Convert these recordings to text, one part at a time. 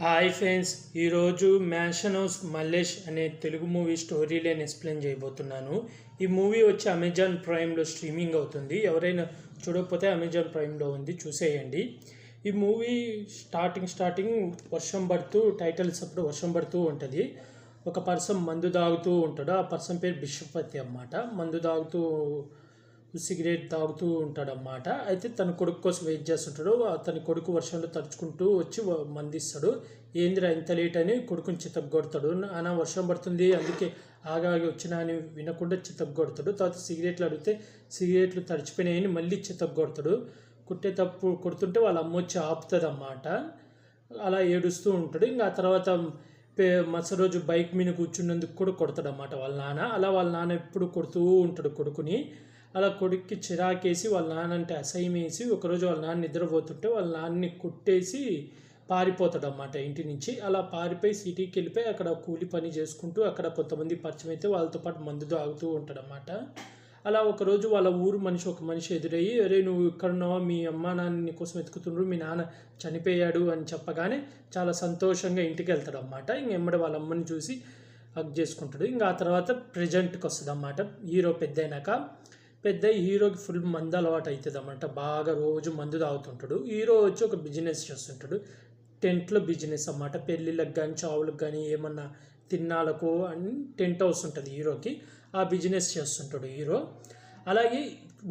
Hi friends, ఈరోజు mansion house Mallesh అనే Telugu movie story line explain చేయబోతున్నాను. ఈ మూవీ వచ్చి అమెజాన్ ప్రైమ్లో స్ట్రీమింగ్ అవుతుంది. ఎవరైనా చూడకపోతే అమెజాన్ ప్రైమ్లో ఉంది, చూసేయండి. ఈ మూవీ స్టార్టింగ్ వర్షం పడుతూ, టైటిల్స్ అప్పుడు వర్షం పడుతూ ఉంటుంది. ఒక పర్సన్ మందు తాగుతూ ఉంటాడు. ఆ పర్సన్ పేరు బిషపతి అన్నమాట. మందు తాగుతూ సిగరెట్ తాగుతూ ఉంటాడన్నమాట. అయితే తన కొడుకు కోసం వెయిట్ చేస్తుంటాడు. అతని కొడుకు వర్షంలో తడుచుకుంటూ వచ్చి మందిస్తాడు. ఏందిరా ఇంత లేట్ అని కొడుకుని చితగ్గొడతాడు. అన్న వర్షం పడుతుంది అందుకే ఆగాగి వచ్చినా అని వినకుండా చితగ్గొడతాడు. తర్వాత సిగరెట్లు అడిగితే సిగరెట్లు తడిచిపోయినాయని మళ్ళీ చితగ్గొడతాడు. కొడుతుంటే వాళ్ళ అమ్మ వచ్చి ఆపుతుంది అన్నమాట. అలా ఏడుస్తూ ఉంటాడు. ఇంకా ఆ తర్వాత మరుసటి రోజు బైక్ మీద కూర్చున్నందుకు కూడా కొడతాడు అన్నమాట వాళ్ళ నాన్న. అలా వాళ్ళ నాన్న ఎప్పుడు కొడుతూ ఉంటాడు కొడుకుని. అలా కొడుక్కి చిరాకేసి వాళ్ళ నాన్న అంటే అసహ్యం వేసి ఒకరోజు వాళ్ళ నాన్న నిద్రపోతుంటే వాళ్ళ నాన్నని కొట్టేసి పారిపోతాడు అన్నమాట ఇంటి నుంచి. అలా పారిపోయి సిటీకి వెళ్ళిపోయి అక్కడ కూలి పని చేసుకుంటూ అక్కడ కొంతమంది పరిచయం అయితే వాళ్ళతో పాటు మందు తాగుతూ ఉంటాడు అన్నమాట. అలా ఒకరోజు వాళ్ళ ఊరు ఒక మనిషి ఎదురయ్యి, అరే నువ్వు ఇక్కడ ఉన్నావా, మీ అమ్మ నాన్న నీ కోసం వెతుకుతుండ్రు, మీ నాన్న చనిపోయాడు అని చెప్పగానే చాలా సంతోషంగా ఇంటికి వెళ్తాడు అన్నమాట. ఇంకెమ్మడి వాళ్ళ అమ్మని చూసి హగ్ చేసుకుంటాడు. ఇంకా ఆ తర్వాత ప్రజెంట్కి వస్తుంది అన్నమాట. హీరో పెద్ద హీరోకి ఫుల్ మందు అలవాటు అవుతుంది అన్నమాట. బాగా రోజు మందు తాగుతుంటాడు. హీరో వచ్చి ఒక బిజినెస్ చేస్తుంటాడు. టెంట్లో బిజినెస్ అన్నమాట. పెళ్ళిళ్ళకి కానీ చావులకు కానీ ఏమన్నా తిన్నాలకు అని టెంట్ హౌస్ ఉంటుంది హీరోకి. ఆ బిజినెస్ చేస్తుంటాడు హీరో. అలాగే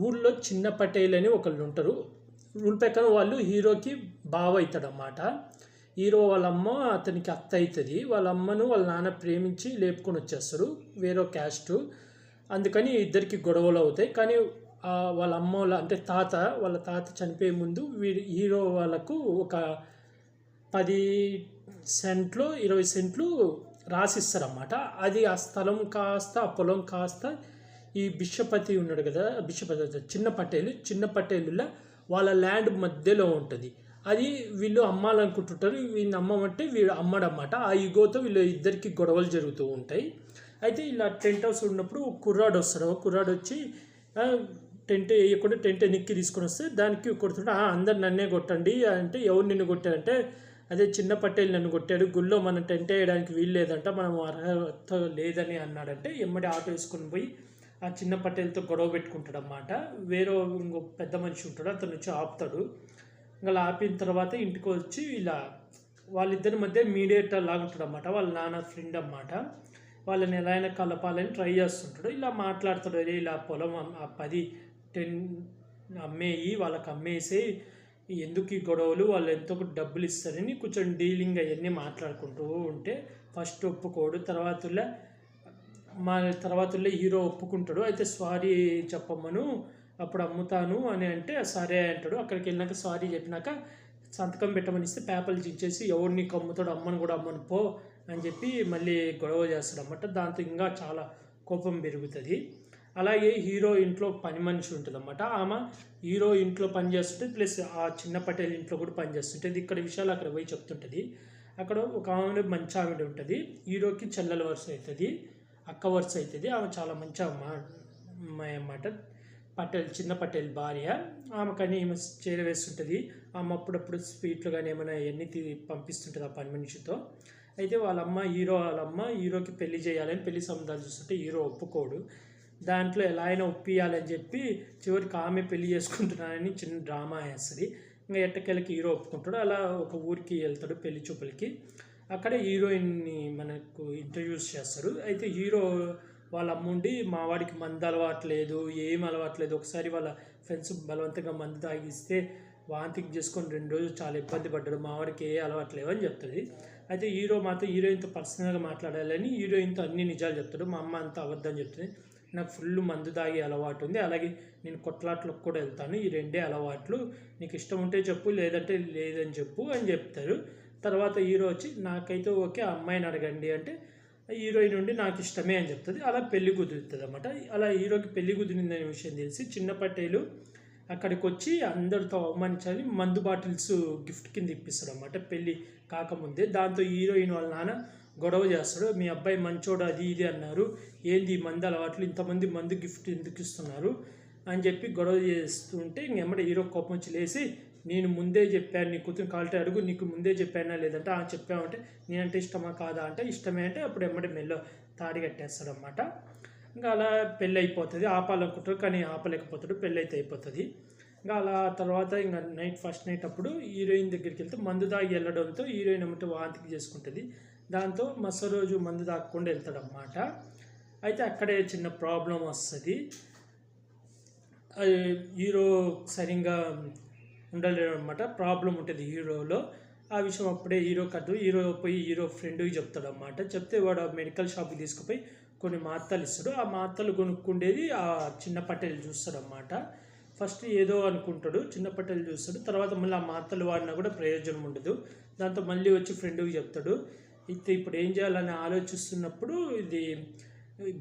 ఊళ్ళో చిన్న పటేల్ అని ఒకళ్ళు ఉంటారు. రూల్ ప్రకారం వాళ్ళు హీరోకి బావ అవుతాడు అన్నమాట. హీరో వాళ్ళ అమ్మ అతనికి అత్త అవుతుంది. వాళ్ళ అమ్మను వాళ్ళ నాన్న ప్రేమించి లేపుకొని వచ్చేస్తారు, వేరే క్యాస్టు. అందుకని ఇద్దరికి గొడవలు అవుతాయి. కానీ వాళ్ళ అమ్మ వాళ్ళ తాత చనిపోయే ముందు హీరో వాళ్ళకు ఒక 10 సెంట్లు 20 సెంట్లు రాసిస్తారన్నమాట. అది ఆ స్థలం కాస్త ఆ పొలం కాస్త ఈ బిషపతి ఉన్నాడు కదా, చిన్న పటేలుల వాళ్ళ ల్యాండ్ మధ్యలో ఉంటుంది. అది వీళ్ళు అమ్మాలనుకుంటుంటారు. వీళ్ళని అమ్మమంటే వీళ్ళు అమ్మడన్నమాట. ఆ ఈగోతో వీళ్ళు ఇద్దరికి గొడవలు జరుగుతూ ఉంటాయి. అయితే ఇలా టెంట్ హౌస్ ఉన్నప్పుడు కుర్రాడు వస్తాడు. కుర్రాడు వచ్చి టెంట్ వేయకుండా టెంట్ ఎన్నిక్కి తీసుకొని వస్తే దానికి కొడుతుంటే అందరు నన్నే కొట్టండి అంటే, ఎవరు నిన్ను కొట్టారంటే, అదే చిన్న పటేల్ నన్ను కొట్టాడు, గుళ్ళో మనం టెంట్ వేయడానికి వీలు లేదంట, మనం అర్హత లేదని అన్నాడంటే ఎమ్మడి ఆటో వేసుకొని పోయి ఆ చిన్న పటేల్తో గొడవ పెట్టుకుంటాడు అన్నమాట. వేరే ఇంకో పెద్ద మనిషి ఉంటాడు, అతను వచ్చి ఆపుతాడు. ఇంకా ఆపిన తర్వాత ఇంటికి వచ్చి ఇలా వాళ్ళిద్దరి మధ్య మీడియేటర్ లాగుంటాడు అన్నమాట. వాళ్ళ నాన్న ఫ్రెండ్ అన్నమాట. వాళ్ళని ఎలా అయినా కలపాలని ట్రై చేస్తుంటాడు. ఇలా మాట్లాడుతాడు, అదే ఇలా పొలం 10 అమ్మేయి, వాళ్ళకి అమ్మేసి ఎందుకు ఈ గొడవలు, వాళ్ళు ఎంతో డబ్బులు ఇస్తారని కొంచెం డీలింగ్ అవన్నీ మాట్లాడుకుంటూ ఉంటే ఫస్ట్ ఒప్పుకోడు. తర్వాతలో హీరో ఒప్పుకుంటాడు. అయితే సారీ చెప్పమ్మను అప్పుడు అమ్ముతాను అని అంటే సరే అంటాడు. అక్కడికి వెళ్ళినాక సారీ చెప్పినాక సంతకం పెట్టమని ఇస్తే పేపర్లు చించేసి ఎవరు నీకు అమ్ముతాడు, అమ్మను కూడా అమ్మను పో అని చెప్పి మళ్ళీ గొడవ చేస్తాడు అన్నమాట. దాంతో ఇంకా చాలా కోపం పెరుగుతుంది. అలాగే హీరో ఇంట్లో పని మనిషి ఉంటుంది అన్నమాట. ఆమె హీరో ఇంట్లో పని చేస్తుంటే ప్లస్ ఆ చిన్న పటేల్ ఇంట్లో కూడా పని చేస్తుంటుంది. ఇక్కడ విషయాలు అక్కడ పోయి చెప్తుంటుంది. అక్కడ ఒక ఆమె మంచి ఆవిడ ఉంటుంది. హీరోకి చెల్లెల వరుస అవుతుంది, అక్క వరుస అవుతుంది. ఆమె చాలా మంచి అమ్మాయి అన్నమాట. చిన్న పటేల్ భార్య. ఆమెకని ఈమె చేరవేస్తుంటుంది. ఆమె అప్పుడప్పుడు స్వీట్లు కానీ ఏమైనా అవన్నీ పంపిస్తుంటుంది ఆ పని మనిషితో. అయితే వాళ్ళ అమ్మ హీరోకి పెళ్లి చేయాలని పెళ్లి సంబంధాలు చూస్తుంటే హీరో ఒప్పుకోడు. దాంట్లో ఎలా అయినా ఒప్పియాలని చెప్పి చివరికి ఆమె పెళ్లి చేసుకుంటున్నానని చిన్న డ్రామా వేస్తుంది. ఇంకా ఎట్టకెళ్ళకి హీరో ఒప్పుకుంటాడు. అలా ఒక ఊరికి వెళ్తాడు పెళ్లి చూపులకి. అక్కడ హీరోయిన్ని మనకు ఇంట్రడ్యూస్ చేస్తారు. అయితే హీరో వాళ్ళ అమ్ముండి మా వాడికి మందు అలవాట్లేదు, ఏం అలవాట్లేదు, ఒకసారి వాళ్ళ ఫ్రెండ్స్ బలవంతంగా మందు తాగిస్తే వాంతికి చేసుకొని 2 రోజులు చాలా ఇబ్బంది పడ్డాడు, మా వాడికి ఏ అలవాట్లేవు అని చెప్తుంది. అయితే హీరో మాత్రం హీరోయిన్తో పర్సనల్గా మాట్లాడాలని హీరోయిన్తో అన్ని నిజాలు చెప్తాడు. మా అమ్మ అంతా అబద్ధం చెప్తుంది, నాకు ఫుల్ మందు తాగే అలవాటు ఉంది, అలాగే నేను కొట్లాట్లకు కూడా వెళ్తాను, ఈ 2 అలవాట్లు, నీకు ఇష్టం ఉంటే చెప్పు లేదంటే లేదని చెప్పు అని చెప్తారు. తర్వాత హీరో వచ్చి నాకైతే ఓకే, ఆ అమ్మాయిని అడగండి అంటే హీరోయిన్ నుండి నాకు ఇష్టమే అని చెప్తుంది. అలా పెళ్లి కుదురుతుంది అన్నమాట. అలా హీరోకి పెళ్లి కుదిరిందనే విషయం తెలిసి చిన్న పటేలు అక్కడికి వచ్చి అందరితో అవమానించాలి, మందు బాటిల్స్ గిఫ్ట్ కింద ఇప్పిస్తాడు అన్నమాట పెళ్ళి కాకముందే. దాంతో హీరోయిన్ వాళ్ళ నాన్న గొడవ చేస్తాడు, మీ అబ్బాయి మంచోడు అది ఇది అన్నారు, ఏంది ఈ మందు అలవాట్లు, ఇంతమంది మందు గిఫ్ట్ ఎందుకు ఇస్తున్నారు అని చెప్పి గొడవ చేస్తుంటే ఇంకెమ్మడే హీరో కోపం వచ్చి లేసి నేను ముందే చెప్పాను, నీ కూతురు కావాలంటే అడుగు, నీకు ముందే చెప్పానా లేదంటే చెప్పామంటే నేనంటే ఇష్టమా కాదా అంటే ఇష్టమే అంటే అప్పుడు ఎమ్మడి మెల్లో తాడి కట్టేస్తాడు అనమాట. ఇంకా అలా పెళ్ళి అయిపోతుంది. ఆపాలనుకుంటాడు కానీ ఆపలేకపోతాడు, పెళ్ళి అయితే అయిపోతుంది. ఇంకా అలా తర్వాత ఇంకా ఫస్ట్ నైట్ అప్పుడు హీరోయిన్ దగ్గరికి వెళ్తే మందు దాగి వెళ్ళడంతో హీరోయిన్ ఏమంటే వాంతికి చేసుకుంటుంది. దాంతో మరుసటి రోజు మందు తాగకుండా వెళ్తాడన్నమాట. అయితే అక్కడే చిన్న ప్రాబ్లం వస్తుంది. హీరో సరిగ్గా ఉండలేడు అనమాట. ప్రాబ్లం ఉంటుంది హీరోలో. ఆ విషయం అప్పుడే హీరో పోయి హీరో ఫ్రెండ్కి చెప్తాడు అన్నమాట. చెప్తే వాడు మెడికల్ షాప్కి తీసుకుపోయి కొన్ని మాత్రలు ఇస్తాడు. ఆ మాత్రలు కొనుక్కుండేది ఆ చిన్న పటేల్ చూస్తాడు అన్నమాట. ఫస్ట్ ఏదో అనుకుంటాడు, చిన్న పటేల్ చూస్తాడు. తర్వాత మళ్ళీ ఆ మాత్రలు వాడినా కూడా ప్రయోజనం ఉండదు. దాంతో మళ్ళీ వచ్చి ఫ్రెండ్కి చెప్తాడు. అయితే ఇప్పుడు ఏం చేయాలని ఆలోచిస్తున్నప్పుడు ఇది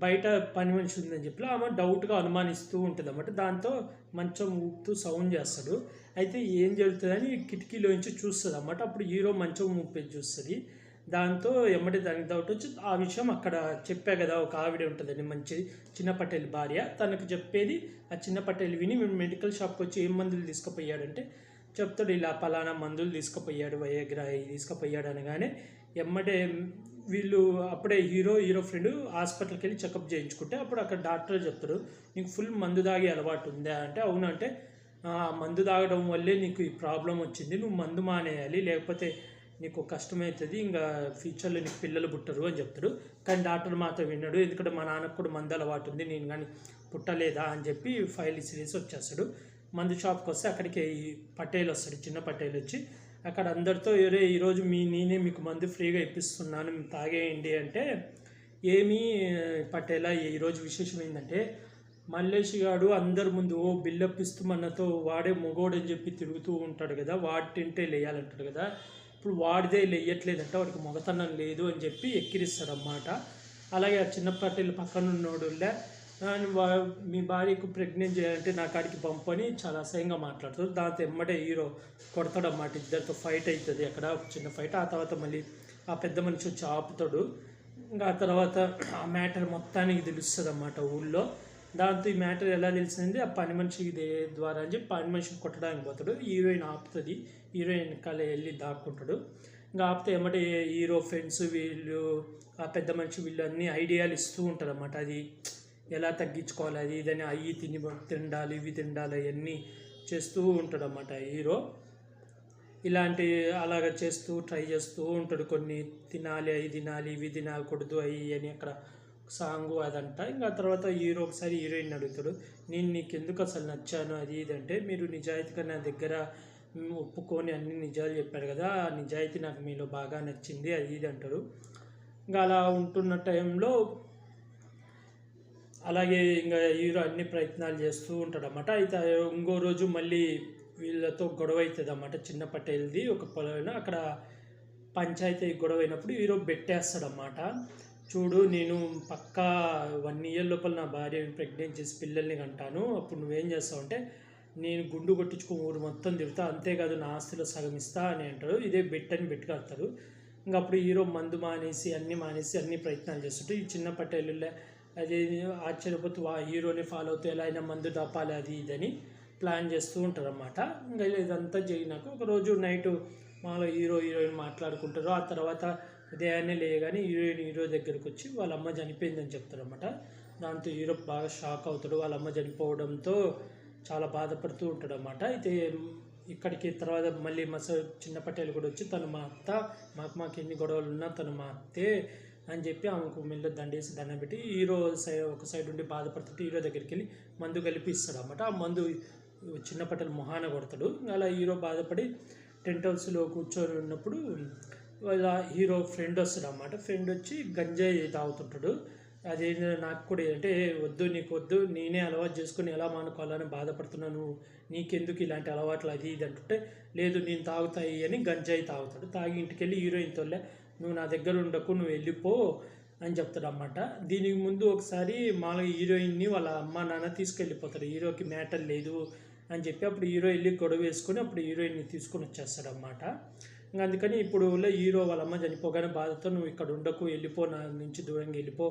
బయట పని మనిషి ఉందని చెప్పి ఆమె డౌట్గా అనుమానిస్తూ ఉంటుంది అన్నమాట. దాంతో మంచం ఊపుతూ సౌండ్ చేస్తాడు. అయితే ఏం జరుగుతుందని కిటికీలోంచి చూస్తుంది అన్నమాట. అప్పుడు హీరో మంచం ఊపేది చూస్తుంది. దాంతో ఎమ్మటి దానికి డౌట్ వచ్చి ఆ విషయం అక్కడ చెప్పా కదా, ఒక ఆవిడ ఉంటుందని మంచి చిన్న పటేల్ భార్య, తనకు చెప్పేది ఆ చిన్న పటేల్ విని మెడికల్ షాప్కి వచ్చి ఏం మందులు తీసుకుపోయాడంటే చెప్తాడు, ఇలా పలానా మందులు తీసుకుపోయాడు, వయోగ్రా తీసుకుపోయాడు అనగానే ఎమ్మటే వీళ్ళు అప్పుడే హీరో ఫ్రెండ్ హాస్పిటల్కి వెళ్ళి చెకప్ చేయించుకుంటే అప్పుడు అక్కడ డాక్టర్ చెప్తాడు, నీకు ఫుల్ మందు తాగే అలవాటు ఉందా అంటే అవునంటే మందు తాగడం వల్లే నీకు ఈ ప్రాబ్లం వచ్చింది, నువ్వు మందు మానేయాలి లేకపోతే నీకు కష్టమవుతుంది, ఇంకా ఫ్యూచర్లో నీకు పిల్లలు పుట్టరు అని చెప్తాడు. కానీ డాక్టర్ మాత్రం విన్నాడు, ఎందుకంటే మా నాన్నకు కూడా మందు అలవాటు ఉంది, నేను కానీ పుట్టలేదా అని చెప్పి ఫైల్ ఇసిరేసి వచ్చేస్తాడు. మందు షాప్కి వస్తే అక్కడికి పటేల్ వస్తాడు, చిన్న పటేల్ వచ్చి అక్కడ అందరితో ఈరోజు నేనే మీకు మందు ఫ్రీగా ఇప్పిస్తున్నాను మేము తాగేయండి అంటే, ఏమీ పటేలా ఈరోజు విశేషం ఏంటంటే మల్లేష్ గారు అందరి ముందు బిల్డప్ ఇస్తూ మనతో వాడే మొగోడని చెప్పి తిరుగుతూ ఉంటాడు కదా, వాడి తింటే లేయాలంటాడు కదా, ఇప్పుడు వాడిదే లేయట్లేదంటే వాడికి మొగతనం లేదు అని చెప్పి ఎక్కిరిస్తాడన్నమాట. అలాగే ఆ చిన్న పటేల్ పక్కన ఉన్నోడులే మీ భార్యకు ప్రెగ్నెంట్ చేయాలంటే నా కాడికి పంపని చాలా అసహ్యంగా మాట్లాడుతాడు. దాంతో ఎమ్మటే హీరో కొడతాడు అన్నమాట. ఇద్దరితో ఫైట్ అవుతుంది అక్కడ, చిన్న ఫైట్. ఆ తర్వాత మళ్ళీ ఆ పెద్ద మనిషి వచ్చి ఆపుతాడు. ఇంకా ఆ తర్వాత ఆ మ్యాటర్ మొత్తానికి తెలుస్తుంది అన్నమాట ఊళ్ళో. దాంతో ఈ మ్యాటర్ ఎలా తెలిసిందంటే ఆ పని మనిషి ద్వారా అని చెప్పి పని మనిషిని కొట్టడానికి పోతాడు. హీరోయిన్ ఆపుతుంది, హీరోయిన్ కళ వెళ్ళి దాక్కుంటాడు. ఇంకా ఆపితే ఏమంటే హీరో ఫ్రెండ్స్ వీళ్ళు ఆ పెద్ద మనిషి వీళ్ళు అన్నీ ఐడియాలు ఇస్తూ ఉంటారు అన్నమాట. అది ఎలా తగ్గించుకోవాలి, అది ఇదని అవి తిండాలి ఇవి తిండాలి అవన్నీ చేస్తూ ఉంటాడు అన్నమాట హీరో. ఇలాంటి అలాగ చేస్తూ ట్రై చేస్తూ ఉంటాడు. కొన్ని తినాలి అవి తినాలి ఇవి తినకూడదు అవి అని అక్కడ సాంగు అదంట. ఇంకా తర్వాత హీరో ఒకసారి హీరోయిన్ అడుగుతాడు, నేను నీకు ఎందుకు అసలు నచ్చాను అది ఇది అంటే, మీరు నిజాయితీగా నా దగ్గర ఒప్పుకొని అన్ని నిజాలు చెప్పారు కదా, ఆ నిజాయితీ నాకు మీలో బాగా నచ్చింది అది ఇది అంటారు. ఇంకా అలా ఉంటున్న టైంలో అలాగే ఇంకా హీరో అన్ని ప్రయత్నాలు చేస్తూ ఉంటాడు అన్నమాట. అయితే ఇంకో రోజు మళ్ళీ వీళ్ళతో గొడవ అవుతుంది అన్నమాట. చిన్న పటేల్ది ఒక పొలం అక్కడ పంచాయతీ గొడవ అయినప్పుడు హీరో బెట్టేస్తాడన్నమాట. చూడు నేను పక్కా 1 year లోపల నా భార్య ప్రెగ్నెంట్ చేసి పిల్లల్ని కంటాను, అప్పుడు నువ్వేం చేస్తావు అంటే నేను గుండు కొట్టించుకుని ఊరు మొత్తం తిరుగుతా, అంతేకాదు నా ఆస్తిలో సగం ఇస్తా అని అంటాడు. ఇదే బెట్ అని బెట్ కడతారు. ఇంకా అప్పుడు హీరో మందు మానేసి అన్ని ప్రయత్నాలు చేస్తుంటే ఈ చిన్న పటేలు అది ఆశ్చర్యపోతూ హీరోని ఫాలో అవుతూ ఎలా అయినా మందు దాపాలి అది ఇదని ప్లాన్ చేస్తూ ఉంటారు అన్నమాట. ఇంకా ఇదంతా జరిగినాక ఒకరోజు నైటు మాలో హీరోయిన్ మాట్లాడుకుంటారు. ఆ తర్వాత ఉదయాన్నే లేయగానే హీరో దగ్గరికి వచ్చి వాళ్ళ అమ్మ చనిపోయిందని చెప్తారు అన్నమాట. దాంతో హీరో బాగా షాక్ అవుతాడు. వాళ్ళ అమ్మ చనిపోవడంతో చాలా బాధపడుతూ ఉంటాడు అన్నమాట. అయితే ఇక్కడికి తర్వాత మళ్ళీ చిన్న పటేల్ కూడా వచ్చి తను మా అత్త, మాకు ఎన్ని గొడవలు ఉన్నా తను మా అత్తే అని చెప్పి ఆమెకు మెల్ల దండేసి దండం పెట్టి హీరో ఒక సైడ్ ఉండి బాధపడుతుంటే హీరో దగ్గరికి వెళ్ళి మందు కలిపి ఇస్తాడు అన్నమాట. ఆ మందు చిన్న పటేల్ మొహాన కొడతాడు. అలా హీరో బాధపడి టెంట్ హౌస్లో కూర్చొని ఉన్నప్పుడు వాళ్ళ హీరో ఫ్రెండ్ వస్తాడు అన్నమాట. ఫ్రెండ్ వచ్చి గంజాయి తాగుతుంటాడు. అదేంటో నాకు కూడా అంటే నీకు వద్దు, నేనే అలవాటు చేసుకుని ఎలా మానుకోవాలని బాధపడుతున్నాను, నీకెందుకు ఇలాంటి అలవాట్లు అది ఇది అంటుంటే, లేదు నేను తాగుతాయి అని గంజాయి తాగుతాడు. తాగి ఇంటికి వెళ్ళి హీరోయిన్తో నువ్వు నా దగ్గర ఉండకు, నువ్వు వెళ్ళిపో అని చెప్తాడు అన్నమాట. దీనికి ముందు ఒకసారి మామూలుగా హీరోయిన్ని వాళ్ళ అమ్మ నాన్న తీసుకెళ్ళిపోతారు, హీరోకి మ్యాటర్ లేదు అని చెప్పి. అప్పుడు హీరో వెళ్ళి గొడవ వేసుకొని అప్పుడు హీరోయిన్ని తీసుకొని వచ్చేస్తాడు అన్నమాట. ఇంకా అందుకని ఇప్పుడు హీరో వాళ్ళ అమ్మ చనిపోగానే బాధతో నువ్వు ఇక్కడ ఉండకు, వెళ్ళిపో, నా నుంచి దూరంగా వెళ్ళిపో,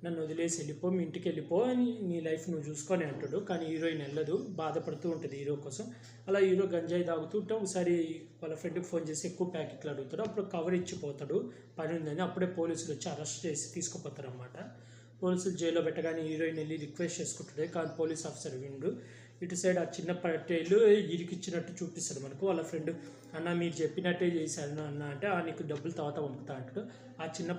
నన్ను వదిలేసి వెళ్ళిపో, మీ ఇంటికి వెళ్ళిపో అని, నీ లైఫ్ నువ్వు చూసుకొని అంటాడు. కానీ హీరోయిన్ వెళ్ళదు, బాధపడుతూ ఉంటుంది హీరో కోసం. అలా హీరో గంజాయి తాగుతుంటే ఒకసారి వాళ్ళ ఫ్రెండ్కి ఫోన్ చేసి ఎక్కువ ప్యాకెట్లు అడుగుతాడు. అప్పుడు కవర్ ఇచ్చిపోతాడు పని ఉందని. అప్పుడే పోలీసులు వచ్చి అరెస్ట్ చేసి తీసుకుపోతారు అన్నమాట. పోలీసులు జైల్లో పెట్టగానే హీరోయిన్ వెళ్ళి రిక్వెస్ట్ చేసుకుంటాడు, కానీ పోలీస్ ఆఫీసర్ విండు. ఇటు సైడ్ ఆ చిన్న పటేలు ఇరికిచ్చినట్టు చూపిస్తాడు మనకు. వాళ్ళ ఫ్రెండ్, అన్న మీరు చెప్పినట్టే చేశాను అన్న అంటే, నీకు డబ్బులు తర్వాత పంపుతా అంటాడు. ఆ చిన్న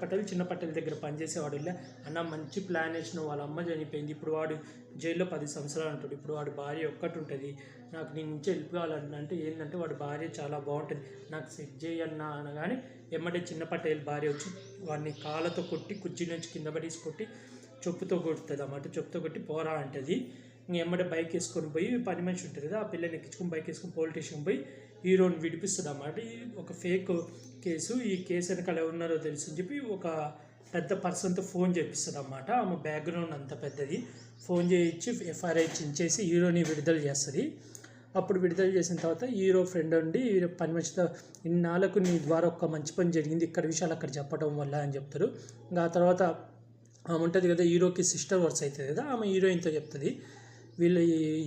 పటేల్ దగ్గర పనిచేసేవాడు ఇలా, అన్న మంచి ప్లాన్ వేసిన, వాళ్ళ అమ్మ చనిపోయింది, ఇప్పుడు వాడు జైల్లో 10 సంవత్సరాలు అంటాడు. ఇప్పుడు వాడి భార్య ఒక్కటి ఉంటుంది, నాకు నీ నుంచి వెళ్ళిపోవాలన్న అంటే, ఏంటంటే వాడి భార్య చాలా బాగుంటుంది, నాకు సెట్ చేయన్నా అనగానే ఎమ్మటే చిన్న పటేల్ భార్య వచ్చి వాడిని కాళ్ళతో కొట్టి, కుర్చీ నుంచి కింద పడేసి కొట్టి చెప్పుతో కొడుతుంది అన్నమాట. చెప్పుతో కొట్టి పోరా అంటది. ఎమ్మడే బైక్ వేసుకొని పోయి, పని మనిషి ఉంటుంది కదా, ఆ పిల్లని ఎక్కించుకొని బైక్ వేసుకొని పోలీస్ స్టేషన్ పోయి హీరోని విడిపిస్తుంది అన్నమాట. ఒక ఫేక్ కేసు, ఈ కేసు వెనకాల ఉన్నారో తెలుసు అని చెప్పి ఒక పెద్ద పర్సన్తో ఫోన్ చేపిస్తుంది అన్నమాట. ఆమె బ్యాక్గ్రౌండ్ అంత పెద్దది. ఫోన్ చేయించి ఎఫ్ఐఆర్ ఇచ్చేసి హీరోని విడుదల చేస్తుంది. అప్పుడు విడుదల చేసిన తర్వాత హీరో ఫ్రెండ్ ఉండి పని మనిషితో, ఇన్నాళ్ళకు నీ ద్వారా ఒక మంచి పని జరిగింది, ఇక్కడ విషయాలు అక్కడ చెప్పడం వల్ల అని చెప్తారు. ఇంకా ఆ తర్వాత ఆమె ఉంటుంది కదా, హీరోకి సిస్టర్ వర్స్ అవుతుంది కదా, ఆమె హీరోయిన్తో చెప్తుంది, వీళ్ళ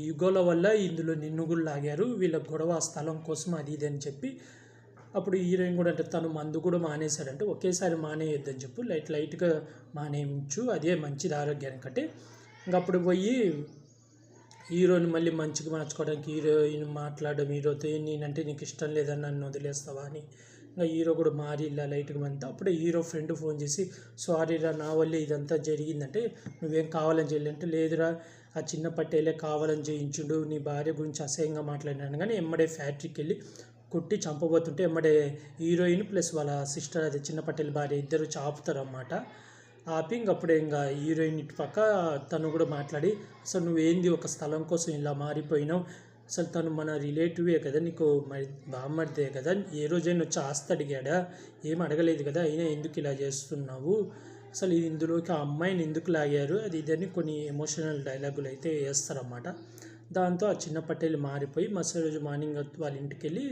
యుగోల వల్ల ఇందులో నిన్ను కూడా లాగారు, వీళ్ళ గొడవ స్థలం కోసం అది ఇది అని చెప్పి. అప్పుడు హీరోయిన్ కూడా అంటే, తను మందు కూడా మానేశాడంటే ఒకేసారి మానేయొద్దని చెప్పు, లైట్గా మానేయించు, అదే మంచిది ఆరోగ్యానికంటే. ఇంక అప్పుడు పోయి హీరోని మళ్ళీ మంచిగా మార్చుకోవడానికి హీరోయిన్ మాట్లాడడం హీరోతో, నేనంటే నీకు ఇష్టం లేదని నన్ను వదిలేస్తావా అని. ఇంకా హీరో కూడా మారి ఇలా లైట్గా అంతా. అప్పుడే హీరో ఫ్రెండ్ ఫోన్ చేసి, సారీ రా, నా వల్లే ఇదంతా జరిగిందంటే, నువ్వేం కావాలని చేయాలంటే, లేదురా ఆ చిన్న పట్టేలే కావాలని చేయించుడు, నీ భార్య గురించి అసహ్యంగా మాట్లాడినాను కానీ ఎమ్మడే ఫ్యాక్టరీకి వెళ్ళి కొట్టి చంపబోతుంటే ఎమ్మడే హీరోయిన్ ప్లస్ వాళ్ళ సిస్టర్, అదే చిన్న పట్టేల భార్య ఇద్దరు చాపుతారు అన్నమాట. ఆపి ఇంకప్పుడే ఇంకా హీరోయిన్ ఇటు పక్క తను కూడా మాట్లాడి, అసలు నువ్వేంది ఒక స్థలం కోసం ఇలా మారిపోయినావు, అసలు తను మన రిలేటివే కదా, నీకు మరి బామ్మర్దే కదా, ఏ రోజైనా వచ్చి ఆస్తి అడిగాడా, ఏం అడగలేదు కదా, అయినా ఎందుకు ఇలా చేస్తున్నావు, అసలు ఇందులోకి ఆ అమ్మాయిని ఎందుకు లాగారు, అది ఇదని కొన్ని ఎమోషనల్ డైలాగులు అయితే వేస్తారన్నమాట. దాంతో ఆ చిన్న పటేల్ మారిపోయి మరుసటి రోజు మార్నింగ్ వాళ్ళ ఇంటికి వెళ్ళి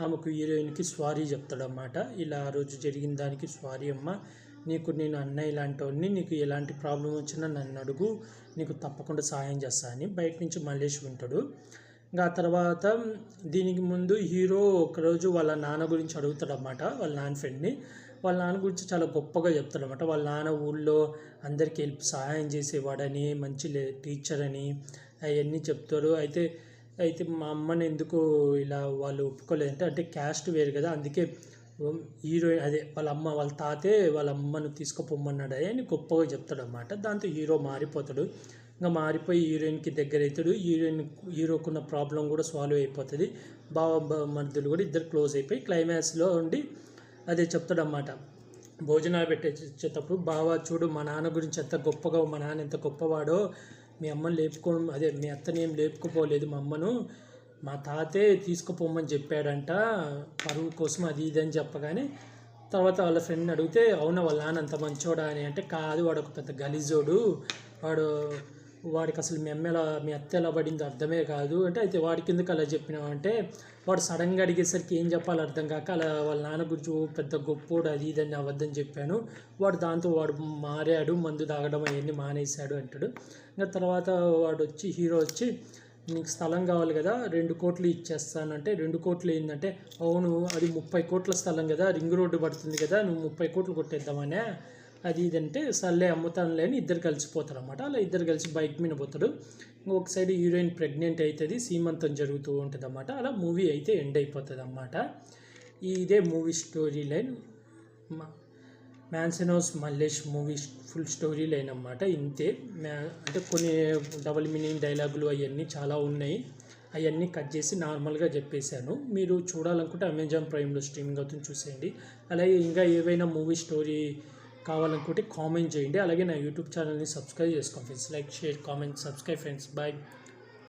ఆమెకు హీరోయిన్కి సారీ చెప్తాడన్నమాట. ఇలా ఆ రోజు జరిగిన దానికి సారీ అమ్మ, నీకు నేను అన్నయ్య ఇలాంటి వాడిని, నీకు ఎలాంటి ప్రాబ్లం వచ్చినా నన్ను అడుగు, నీకు తప్పకుండా సహాయం చేస్తా అని బయట నుంచి మల్లేష్ వింటాడు. ఇంకా ఆ తర్వాత దీనికి ముందు హీరో ఒకరోజు వాళ్ళ నాన్న గురించి అడుగుతాడన్నమాట, వాళ్ళ నాన్న ఫ్రెండ్ని. వాళ్ళ నాన్న గురించి చాలా గొప్పగా చెప్తాడనమాట. వాళ్ళ నాన్న ఊళ్ళో అందరికీ సహాయం చేసేవాడని, మంచి టీచర్ అని అవన్నీ చెప్తారు. అయితే మా అమ్మని ఎందుకు ఇలా వాళ్ళు ఒప్పుకోలేదంటే, అంటే క్యాస్ట్ వేరు కదా, అందుకే హీరోయిన్ అదే వాళ్ళ తాతే వాళ్ళ అమ్మను తీసుకుపోమన్నాడు అని గొప్పగా చెప్తాడనమాట. దాంతో హీరో మారిపోతాడు. ఇంకా మారిపోయి హీరోయిన్కి దగ్గర అవుతాడు. హీరోకున్న ప్రాబ్లం కూడా సాల్వ్ అయిపోతుంది. మరుదులు కూడా ఇద్దరు క్లోజ్ అయిపోయి క్లైమాక్స్లో ఉండి అదే చెప్తాడన్నమాట. భోజనాలు పెట్టేటప్పుడు, బావ చూడు మా నాన్న గురించి ఎంత గొప్పగా, మా నాన్న ఎంత గొప్పవాడో, మీ అమ్మని మీ అత్తని ఏం లేపుకుపోలేదు, మా అమ్మను మా తాతే తీసుకుపోమని చెప్పాడంట పరువు కోసం, అది ఇది అని చెప్పగానే తర్వాత వాళ్ళ ఫ్రెండ్ని అడిగితే, అవునా వాళ్ళ నాన్న అంత మంచోడా అని అంటే, కాదు వాడు ఒక పెద్ద గలీజోడు, వాడికి అసలు మీ అత్త ఎలా పడిందో అర్థమే కాదు అంటే, అయితే వాడికి ఎందుకు అలా చెప్పినావు అంటే, వాడు సడన్గా అడిగేసరికి ఏం చెప్పాలో అర్థం కాక అలా వాళ్ళ నాన్న గురించి పెద్ద గొప్పోడు అది ఇదని అబద్ధం చెప్పాను, వాడు మారాడు, మందు తాగడం అవన్నీ మానేశాడు అంటాడు. ఇంకా తర్వాత హీరో వచ్చి నీకు స్థలం కావాలి కదా, 2 కోట్లు ఇచ్చేస్తానంటే, 2 కోట్లు ఏంటంటే, అవును అది 30 కోట్ల స్థలం కదా, రింగ్ రోడ్డు పడుతుంది కదా, నువ్వు 30 కోట్లు కొట్టేద్దామనే అది ఇదంటే, సర్లే అమ్ముతానులే అని ఇద్దరు కలిసిపోతారు అన్నమాట. అలా ఇద్దరు కలిసి బైక్ మీద పోతాడు. ఇంకొక సైడ్ హీరోయిన్ ప్రెగ్నెంట్ అవుతుంది, సీమంతం జరుగుతూ ఉంటుంది అన్నమాట. అలా మూవీ అయితే ఎండ్ అయిపోతుంది అన్నమాట. ఇదే movie story line, mansion house Mallesh movie full story line అన్నమాట. ఇంతే. అంటే కొన్ని డబుల్ మీనింగ్ డైలాగులు అవన్నీ చాలా ఉన్నాయి, అవన్నీ కట్ చేసి నార్మల్గా చెప్పేశాను. మీరు చూడాలనుకుంటే అమెజాన్ ప్రైమ్లో స్ట్రీమింగ్ అవుతుంది, చూసేయండి. అలాగే ఇంకా ఏవైనా మూవీ స్టోరీ కావాలనుకుంటే కామెంట్ చేయండి. అలాగే నా యూట్యూబ్ ఛానల్ని సబ్స్క్రైబ్ చేసుకోండి friends. Like, share, comment, subscribe friends. Bye.